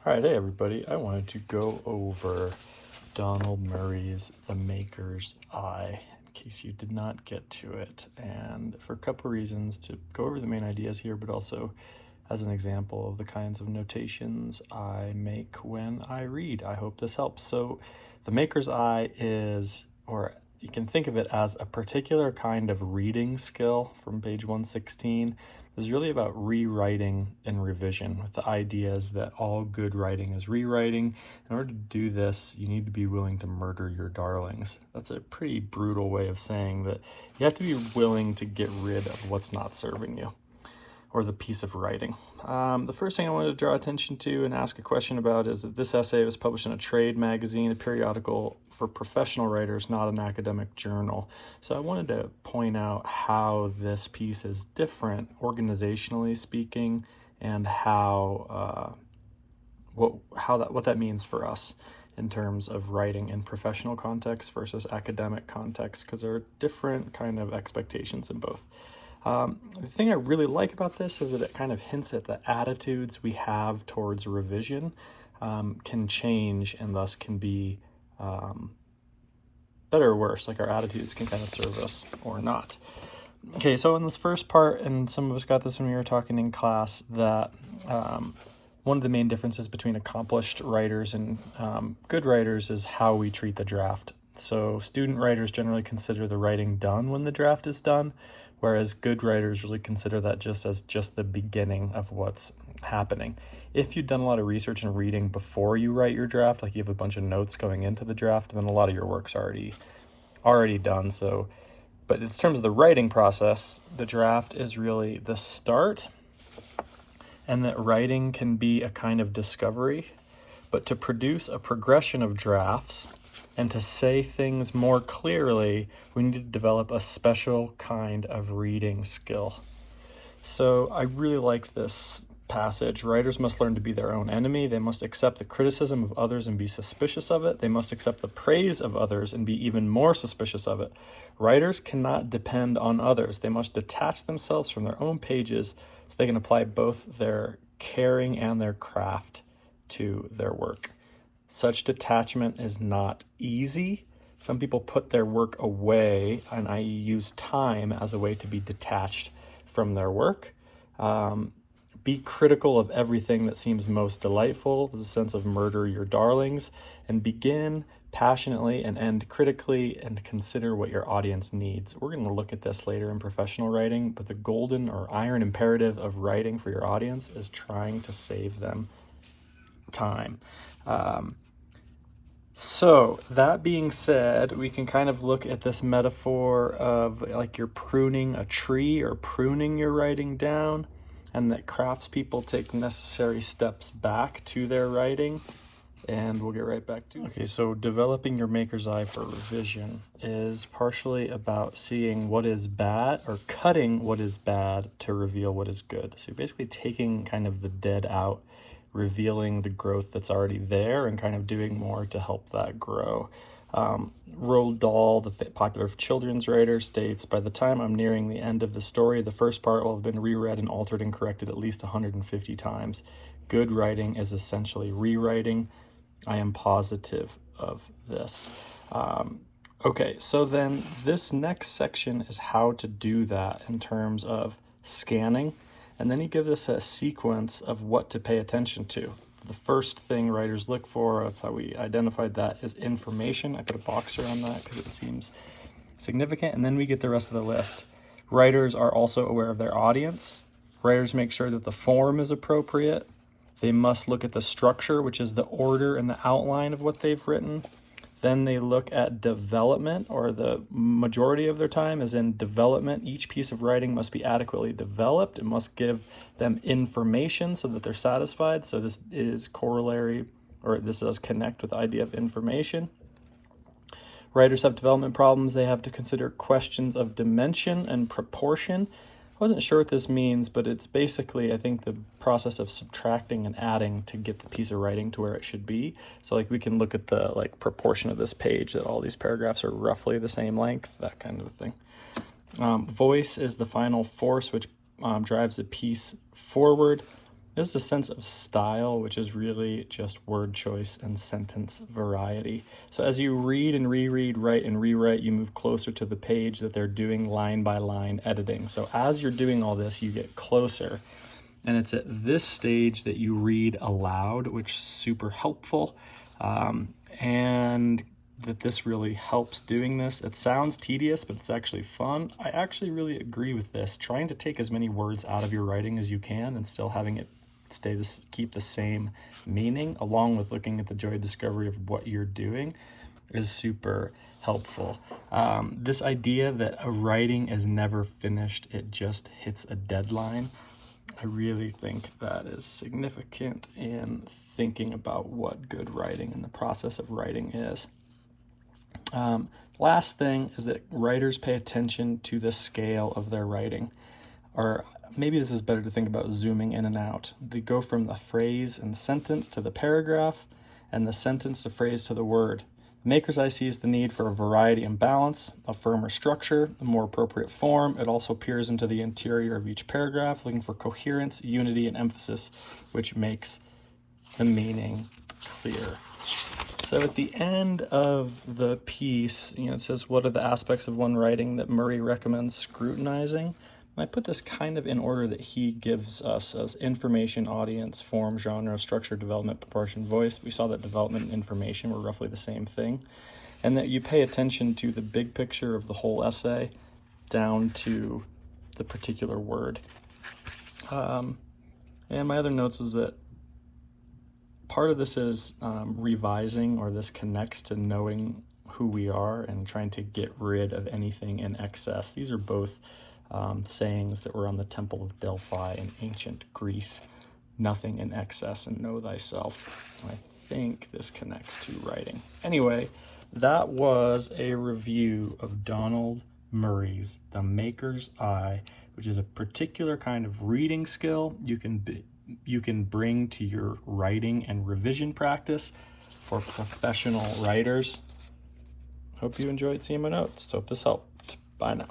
All right, hey everybody. I wanted to go over Donald Murray's The Maker's Eye, in case you did not get to it, and for a couple of reasons to go over the main ideas here, but also as an example of the kinds of notations I make when I read. I hope this helps. So The Maker's Eye is, or you can think of it as a particular kind of reading skill from page 116. It's really about rewriting and revision, with the ideas that all good writing is rewriting. In order to do this, you need to be willing to murder your darlings. That's a pretty brutal way of saying that you have to be willing to get rid of what's not serving you, or the piece of writing. The first thing I wanted to draw attention to and ask a question about is that this essay was published in a trade magazine, a periodical for professional writers, not an academic journal. So I wanted to point out how this piece is different, organizationally speaking, and how what that means for us in terms of writing in professional context versus academic context, because there are different kind of expectations in both. The thing I really like about this is that it kind of hints at the attitudes we have towards revision can change, and thus can be better or worse. Like, our attitudes can kind of serve us or not. Okay, so in this first part, and some of us got this when we were talking in class, that one of the main differences between accomplished writers and good writers is how we treat the draft. So student writers generally consider the writing done when the draft is done, whereas good writers really consider that just as just the beginning of what's happening. If you've done a lot of research and reading before you write your draft, like you have a bunch of notes going into the draft, then a lot of your work's already done. So, but in terms of the writing process, the draft is really the start, and that writing can be a kind of discovery. But to produce a progression of drafts and to say things more clearly, we need to develop a special kind of reading skill. So I really liked this passage. Writers must learn to be their own enemy. They must accept the criticism of others and be suspicious of it. They must accept the praise of others and be even more suspicious of it. Writers cannot depend on others. They must detach themselves from their own pages so they can apply both their caring and their craft to their work. Such detachment is not easy. Some people put their work away, and I use time as a way to be detached from their work. Be critical of everything that seems most delightful. There's a sense of murder your darlings, and begin passionately and end critically, and consider what your audience needs. We're going to look at this later in professional writing, but the golden or iron imperative of writing for your audience is trying to save them time. So that being said, we can kind of look at this metaphor of like you're pruning a tree or pruning your writing down, and that craftspeople take necessary steps back to their writing, and we'll get right back to it. Okay, so developing your maker's eye for revision is partially about seeing what is bad, or cutting what is bad to reveal what is good. So you're basically taking kind of the dead out, revealing the growth that's already there, and kind of doing more to help that grow. Roald Dahl, the popular children's writer, states, "By the time I'm nearing the end of the story, the first part will have been reread and altered and corrected at least 150 times. Good writing is essentially rewriting. I am positive of this." Okay, so then this next section is how to do that in terms of scanning. And then he gives us a sequence of what to pay attention to. The first thing writers look for, that's how we identified that, is information. I put a box around that because it seems significant. And then we get the rest of the list. Writers are also aware of their audience. Writers make sure that the form is appropriate. They must look at the structure, which is the order and the outline of what they've written. Then they look at development, or the majority of their time is in development. Each piece of writing must be adequately developed. It must give them information so that they're satisfied. So this is corollary, or this does connect with the idea of information. Writers have development problems. They have to consider questions of dimension and proportion. I wasn't sure what this means, but it's basically, I think, the process of subtracting and adding to get the piece of writing to where it should be. So like we can look at the proportion of this page, that all these paragraphs are roughly the same length, that kind of thing. Voice is the final force which drives a piece forward. There's a sense of style, which is really just word choice and sentence variety. So as you read and reread, write and rewrite, you move closer to the page that they're doing line by line editing. So as you're doing all this, you get closer. And it's at this stage that you read aloud, which is super helpful. And that this really helps doing this. It sounds tedious, but it's actually fun. I actually really agree with this. Trying to take as many words out of your writing as you can and still having it keep the same meaning, along with looking at the joy discovery of what you're doing, is super helpful. This idea that a writing is never finished, it just hits a deadline, I really think that is significant in thinking about what good writing and the process of writing is. Last thing is that writers pay attention to the scale of their writing. Or maybe this is better to think about zooming in and out. They go from the phrase and sentence to the paragraph, and the sentence to phrase to the word. The maker's eye sees the need for a variety and balance, a firmer structure, a more appropriate form. It also peers into the interior of each paragraph, looking for coherence, unity, and emphasis, which makes the meaning clear. So at the end of the piece, it says, what are the aspects of one writing that Murray recommends scrutinizing? I put this kind of in order that he gives us as information, audience, form, genre, structure, development, proportion, voice. We saw that development and information were roughly the same thing. And that you pay attention to the big picture of the whole essay down to the particular word. And my other notes is that part of this is revising, or this connects to knowing who we are and trying to get rid of anything in excess. These are both sayings that were on the Temple of Delphi in ancient Greece. Nothing in excess and know thyself. I think this connects to writing. Anyway, that was a review of Donald Murray's The Maker's Eye, which is a particular kind of reading skill you can bring to your writing and revision practice for professional writers. Hope you enjoyed seeing my notes. Hope this helped. Bye now.